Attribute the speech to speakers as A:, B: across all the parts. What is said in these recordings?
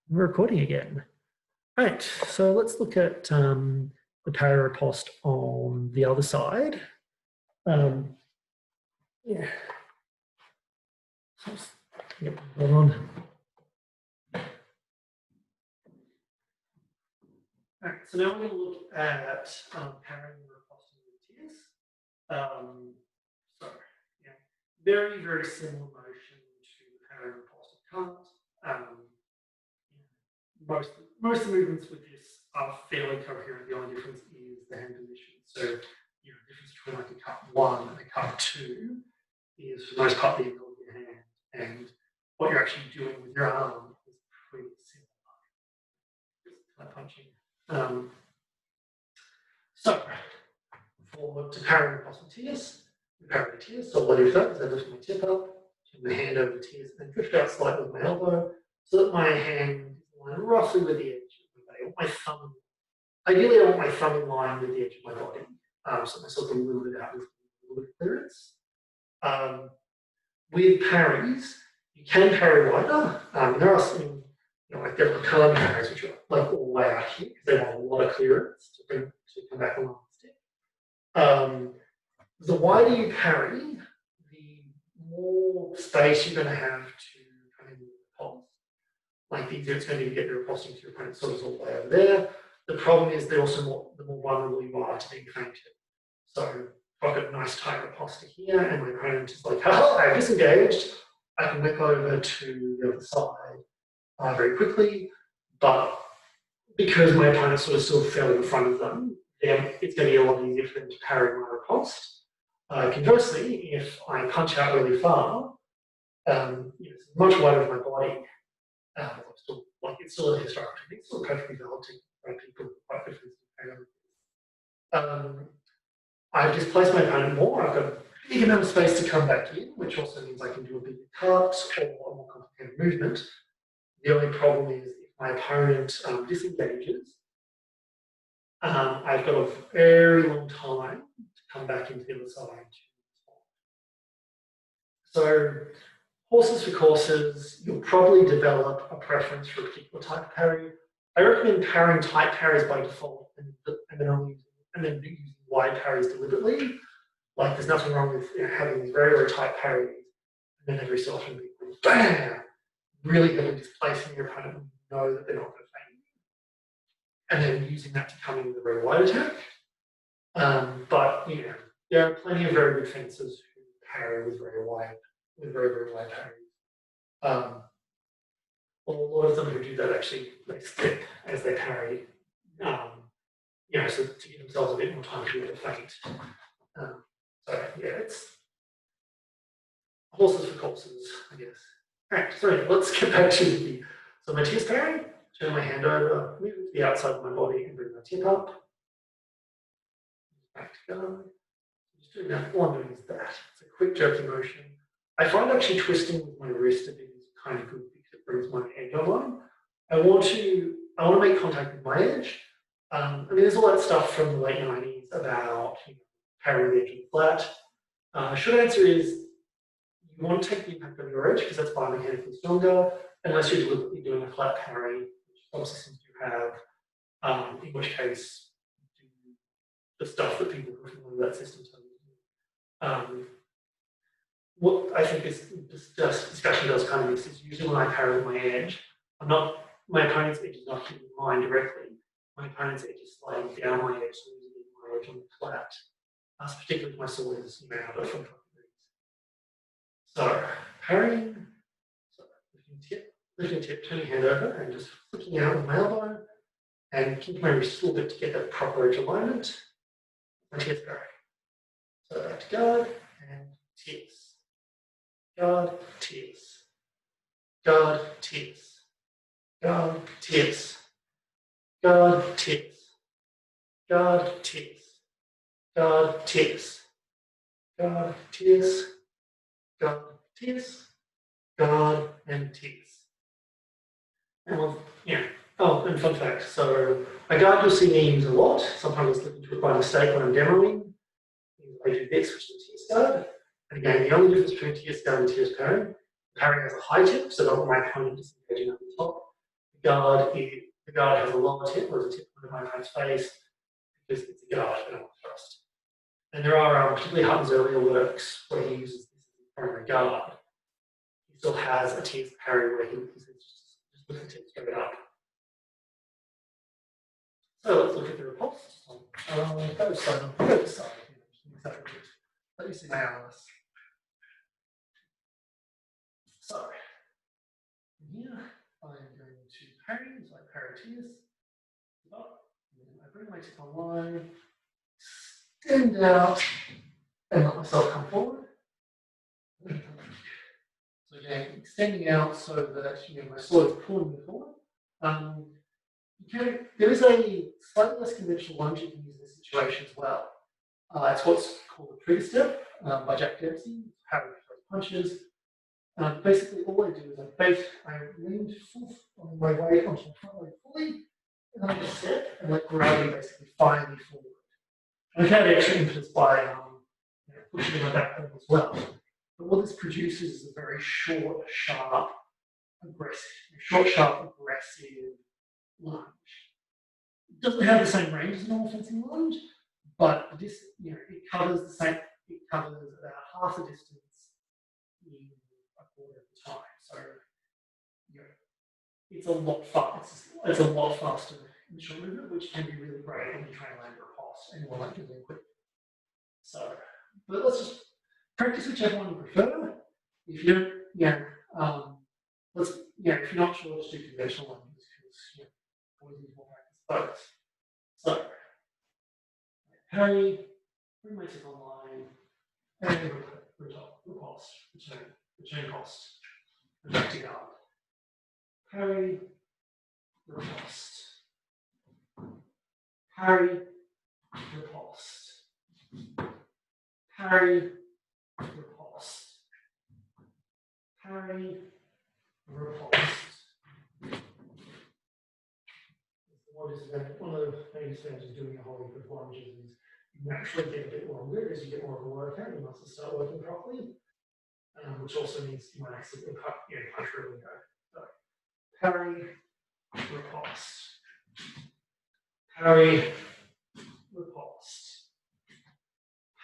A: We're recording again. Right, so let's look at the parry riposte on the other side. Yeah. Yep, hold on. All right, so now we're going to look at parrying and riposting with tierce. So, yeah, very, very similar motion to the parry and riposte of cards. Most of the movements with this are fairly coherent. The only difference is the hand position. So, the difference between like a cut 1 and a cut 2 is for the most part the angle of your hand, and what you're actually doing with your arm is pretty similar. Just kind of punching. So, to parry riposte and tierce, we parry the tierce. So what I do is I lift my tip up, turn my hand over the tierce, and drift out slightly with my elbow, so that my hand is aligned roughly with the edge of my body. I want my thumb. Ideally, I want my thumb in line with the edge of my body, so myself a little bit out with a little bit of clearance. With parries, you can parry wider. There are some, like there are curved parries which are like all the way out here because they want a lot of clearance to come back along the stick. The wider you parry, the more space you're going to have to come in with the pulse. Like the easier it's going to be to get your riposting to your opponent, sort of all the way over there. The problem is they're also the more vulnerable you are to being fainted. So if I've got a nice tight riposte here and my opponent is like, oh, I've disengaged, I can whip over to the other side very quickly. But because my opponent's sort of still fairly in front of them, then it's going to be a lot easier for them to parry my riposte. Conversely, if I punch out really far, it's much wider of my body. It's still a historical technique, still perfectly valid by people quite different. I've displaced my opponent more. I've got a big amount of space to come back in, which also means I can do a bigger cut or a more complicated movement. The only problem is if my opponent disengages, I've got a very long time to come back into the other side. So, horses for courses, you'll probably develop a preference for a particular type of parry. I recommend parrying tight parries by default and then using wide parries deliberately. Like there's nothing wrong with having these very, very tight parries and then every so often being bam, really heavily displacing your opponent when you know that they're not going to feint you. And then using that to come in with a very wide attack. But there are plenty of very good fencers who parry with very, very wide parries. A lot of them who do that actually they step as they parry, so to give themselves a bit more time to feint. So it's horses for courses, I guess. All right, so let's get back to my tierce parry. Turn my hand over, move it to the outside of my body, and bring my tip up. Back to go. Just doing that. All I'm doing is that. It's a quick jerky motion. I find actually twisting with my wrist a bit is kind of good because it brings my edge online. I want to make contact with my edge. There's all that stuff from the late 90s about parrying the edge of the flat. Short answer is you want to take the impact of your edge because that's biomechanically stronger, unless you're deliberately doing a flat parry, which some systems do have, in which case do the stuff that people who are familiar with that system tell you. What I think is this discussion does kind of this is usually when I parry with my edge, my opponent's edge is not hitting mine directly. My opponent's edge is sliding down my edge, so using my edge on the flat. Particularly if my sword is out of 45 degrees. So parrying, lifting tip, turning hand over, and just flicking out with my elbow, and keeping my wrist a little bit to get that proper edge alignment. My tierce parry. So back to guard and tierce. Guard, tierce. Guard, tierce. Guard, tierce. Guard, tierce. Guard, tierce. Guard, tierce. Guard, tierce. Guard, tierce. Guard, and tierce. And fun fact, so a guard you'll see me use a lot. Sometimes I slip into it by mistake when I'm demoing. I do this, which is tierce guard. And again, the only difference between tierce guard and tierce parry has a high tip, so that my opponent is engaging up the top. The guard has a longer tip, whereas a tip point of my opponent's face, because it's a guard and not thrust. And there are particularly Hutton's earlier works where he uses this as a primary guard. He still has a tierce parry where he just lifts the tip straight up. So let's look at the riposte. Go to side. Let me see my analysis. So here I'm going to parry, so I parry tierce. I bring my tip online, extend out, and let myself come forward. So again, extending out so that my sword is pulling me forward. There is a slightly less conventional lunge you can use in this situation as well. It's what's called a trigger step by Jack Dempsey, how to throw punches. Basically, all I do is I lean on my weight onto my front leg fully, and then I just step and let gravity basically fire me forward. And I can have extra impetus by pushing my back as well. But what this produces is a very short, sharp, aggressive lunge. It doesn't have the same range as a normal fencing lunge, but this, it covers the same. It covers about half the distance in a quarter of the time. So, it's a lot faster. It's a lot faster in short movement, which can be really great when you try and land a riposte and you want to really quick. So, but let's just practice whichever one you prefer. If you're, if you're not sure, just do conventional ones because always need more practice both. So, parry, bring my tip online, and riposte, return cost, back to guard. Parry, riposte. Parry, riposte. Parry, repost. Parry, repost. One of the famous things is doing a whole heap of lunges is you naturally get a bit longer as you get more of a workout, your muscles start working properly, which also means you might accidentally punch really go. So, parry, repost. Parry, repost.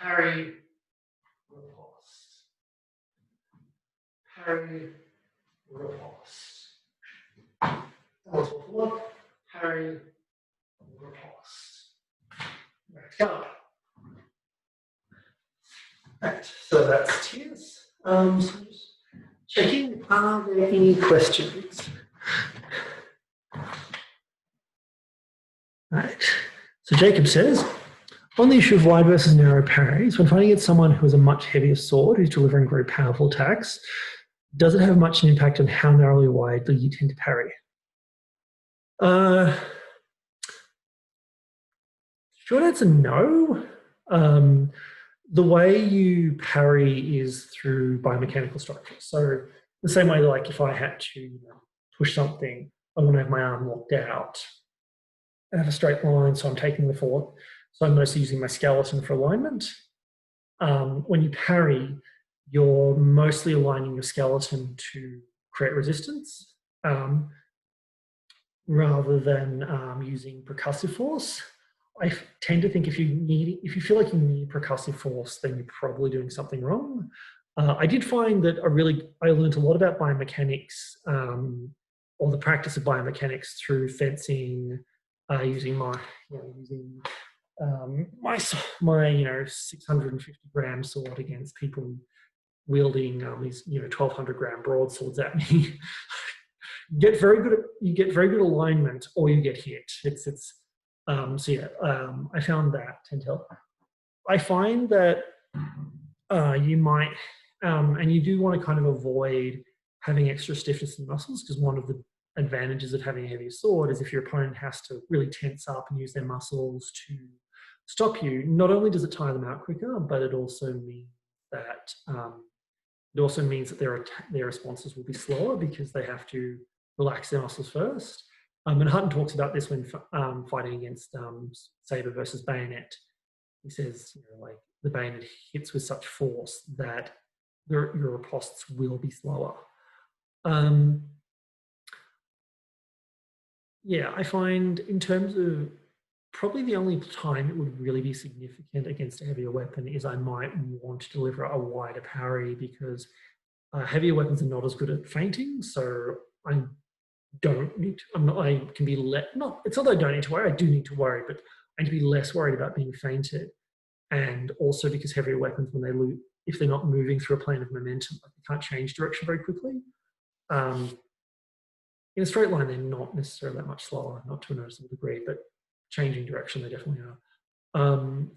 A: Parry, repost. Parry, repost. Parry, repost. Back to guard. Right, so that's tierce. So just checking, are there any questions? Right. So Jacob says, on the issue of wide versus narrow parries, when fighting against someone who has a much heavier sword who's delivering very powerful attacks, does it have much an impact on how narrowly or widely you tend to parry? Short answer, no. The way you parry is through biomechanical structure. So the same way, like if I had to push something, I want to have my arm locked out. I have a straight line, so I'm taking the forward. So I'm mostly using my skeleton for alignment. When you parry, you're mostly aligning your skeleton to create resistance rather than using percussive force. I tend to think if you feel like you need percussive force, then you're probably doing something wrong. I did find that I learned a lot about biomechanics or the practice of biomechanics through fencing, using my 650-gram sword against people wielding these 1,200-gram broadswords at me. You get very good alignment, or you get hit. I found that tend to help. I find that you might, and you do want to kind of avoid having extra stiffness in the muscles, because one of the advantages of having a heavy sword is if your opponent has to really tense up and use their muscles to stop you, not only does it tire them out quicker, but it also means that their responses will be slower because they have to relax their muscles first. And Hutton talks about this when fighting against sabre versus bayonet. He says, the bayonet hits with such force that your ripostes will be slower. Yeah, I find in terms of probably the only time it would really be significant against a heavier weapon is I might want to deliver a wider parry because heavier weapons are not as good at feinting. So I don't need to, I'm not, I can be not, it's not that I don't need to worry, I do need to worry, but I need to be less worried about being feinted. And also because heavier weapons, when they loot, if they're not moving through a plane of momentum, like they can't change direction very quickly. Um, in a straight line, they're not necessarily that much slower, not to a noticeable degree, but changing direction, they definitely are.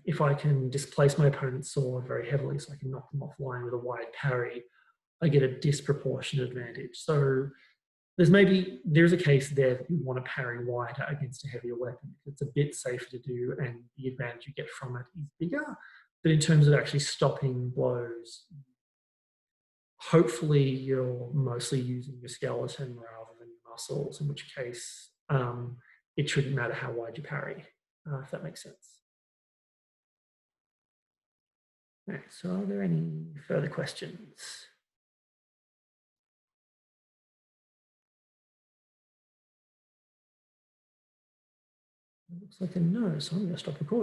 A: If I can displace my opponent's sword very heavily so I can knock them offline with a wide parry, I get a disproportionate advantage. So there's a case there that you want to parry wider against a heavier weapon. It's a bit safer to do, and the advantage you get from it is bigger. But in terms of actually stopping blows, hopefully you're mostly using your skeleton rather than your muscles, in which case it shouldn't matter how wide you parry, if that makes sense. Right, so are there any further questions? Looks like a no, so I'm going to stop recording.